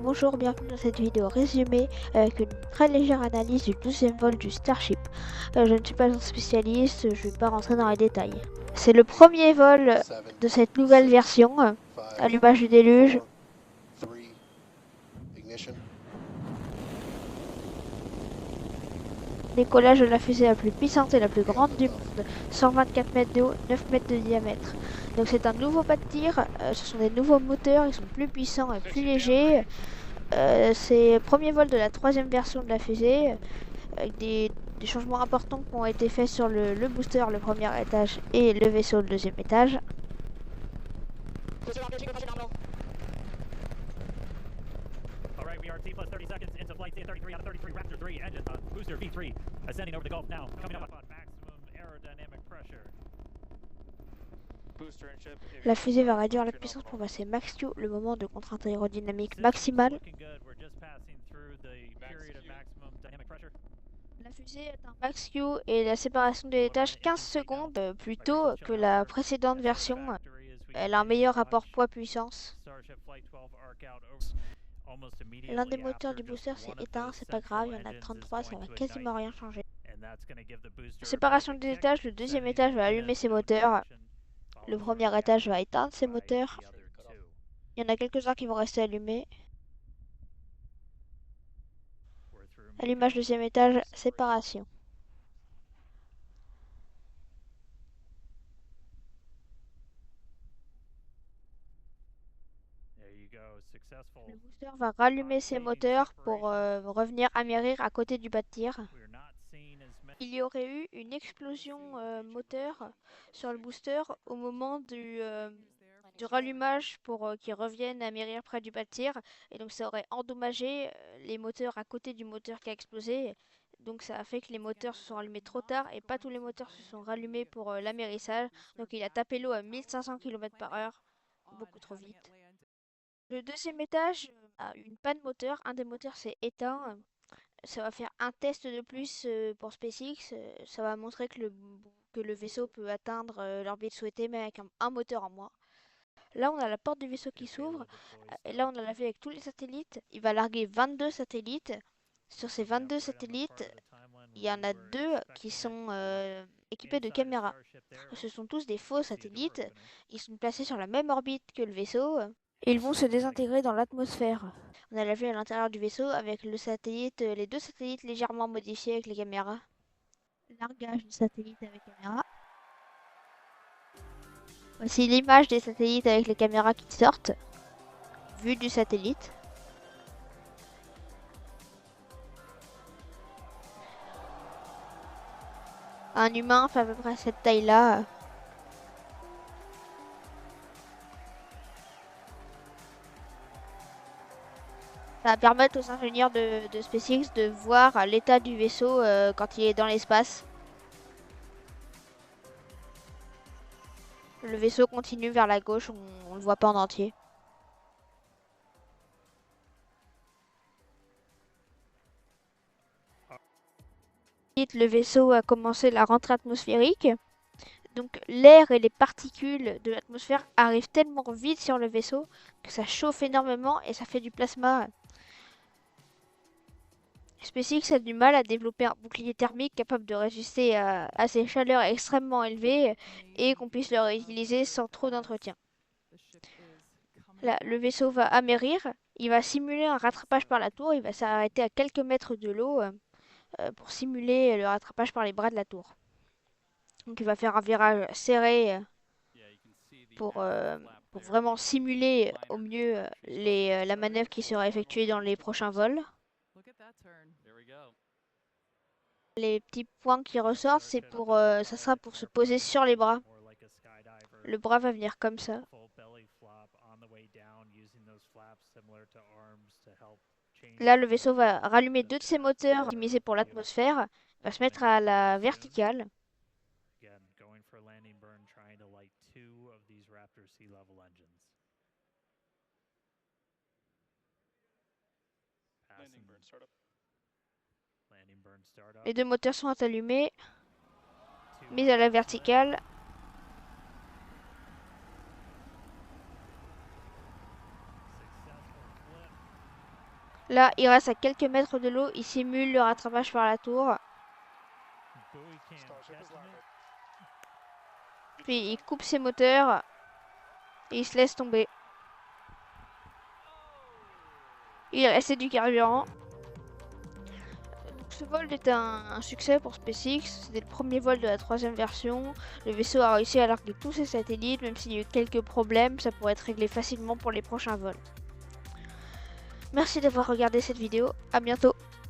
Bonjour, bienvenue dans cette vidéo résumée avec une très légère analyse du 12e vol du Starship. Je ne suis pas un spécialiste, je ne vais pas rentrer dans les détails. C'est le premier vol de cette nouvelle version, allumage du déluge. Décollage de la fusée la plus puissante et la plus grande du monde, 124 mètres de haut, 9 mètres de diamètre. Donc c'est un nouveau pas de tir, ce sont des nouveaux moteurs, ils sont plus puissants et plus légers. C'est le premier vol de la 3e version de la fusée, avec des changements importants qui ont été faits sur le booster, le premier étage, et le vaisseau, le 2e étage. Alright, we are T plus 30 seconds into flight. T33 out of 33, Raptor 3 engines on. Booster V3 ascending over the Gulf now. Coming up on maximum aerodynamic pressure. La fusée va réduire la puissance pour passer Max Q, le moment de contrainte aérodynamique maximale. Looking good. We're just passing through the period of maximum dynamic pressure. La fusée atteint Max Q et la séparation des étages 15 secondes plus tôt que la précédente version. Elle a un meilleur rapport poids-puissance. L'un des moteurs du booster s'est éteint, c'est pas grave, il y en a 33, ça va quasiment rien changer. Séparation des étages, le 2e étage va allumer ses moteurs. Le premier étage va éteindre ses moteurs. Il y en a quelques-uns qui vont rester allumés. Allumage 2e étage, séparation. Le booster va rallumer ses moteurs pour revenir atterrir à côté du bas de tir. Il y aurait eu une explosion moteur sur le booster au moment du rallumage pour qu'ils reviennent atterrir près du bas de tir. Et donc ça aurait endommagé les moteurs à côté du moteur qui a explosé. Donc ça a fait que les moteurs se sont rallumés trop tard et pas tous les moteurs se sont rallumés pour l'amérissage. Donc il a tapé l'eau à 1500 km/h, beaucoup trop vite. Le 2e étage a une panne moteur, un des moteurs s'est éteint. Ça va faire un test de plus pour SpaceX. Ça va montrer que le vaisseau peut atteindre l'orbite souhaitée, mais avec un moteur en moins. Là, on a la porte du vaisseau qui s'ouvre. Et là, on a la vue avec tous les satellites. Il va larguer 22 satellites. Sur ces 22 satellites, il y en a 2 qui sont équipés de caméras. Ce sont tous des faux satellites. Ils sont placés sur la même orbite que le vaisseau. Et ils vont se désintégrer dans l'atmosphère. On a la vue à l'intérieur du vaisseau avec le satellite, les 2 satellites légèrement modifiés avec les caméras. Largage du satellite avec caméra. Voici l'image des satellites avec les caméras qui sortent. Vue du satellite. Un humain fait à peu près cette taille-là. Ça va permettre aux ingénieurs de SpaceX de voir l'état du vaisseau quand il est dans l'espace. Le vaisseau continue vers la gauche, on le voit pas en entier. Le vaisseau a commencé la rentrée atmosphérique. Donc l'air et les particules de l'atmosphère arrivent tellement vite sur le vaisseau que ça chauffe énormément et ça fait du plasma. SpaceX a du mal à développer un bouclier thermique capable de résister à ces chaleurs extrêmement élevées et qu'on puisse le réutiliser sans trop d'entretien. Là, le vaisseau va amérir, il va simuler un rattrapage par la tour, il va s'arrêter à quelques mètres de l'eau pour simuler le rattrapage par les bras de la tour. Donc il va faire un virage serré pour vraiment simuler au mieux la manœuvre qui sera effectuée dans les prochains vols. Les petits points qui ressortent, c'est ça sera pour se poser sur les bras. Le bras va venir comme ça. Là, le vaisseau va rallumer 2 de ses moteurs optimisés pour l'atmosphère, va se mettre à la verticale. Les 2 moteurs sont allumés, mis à la verticale. Là, il reste à quelques mètres de l'eau. Il simule le rattrapage par la tour. Buoy cam detriment. Puis il coupe ses moteurs. Et il se laisse tomber. Il restait du carburant. Donc, ce vol est un succès pour SpaceX. C'était le premier vol de la 3e version. Le vaisseau a réussi à larguer tous ses satellites. Même s'il y a eu quelques problèmes, ça pourrait être réglé facilement pour les prochains vols. Merci d'avoir regardé cette vidéo. À bientôt.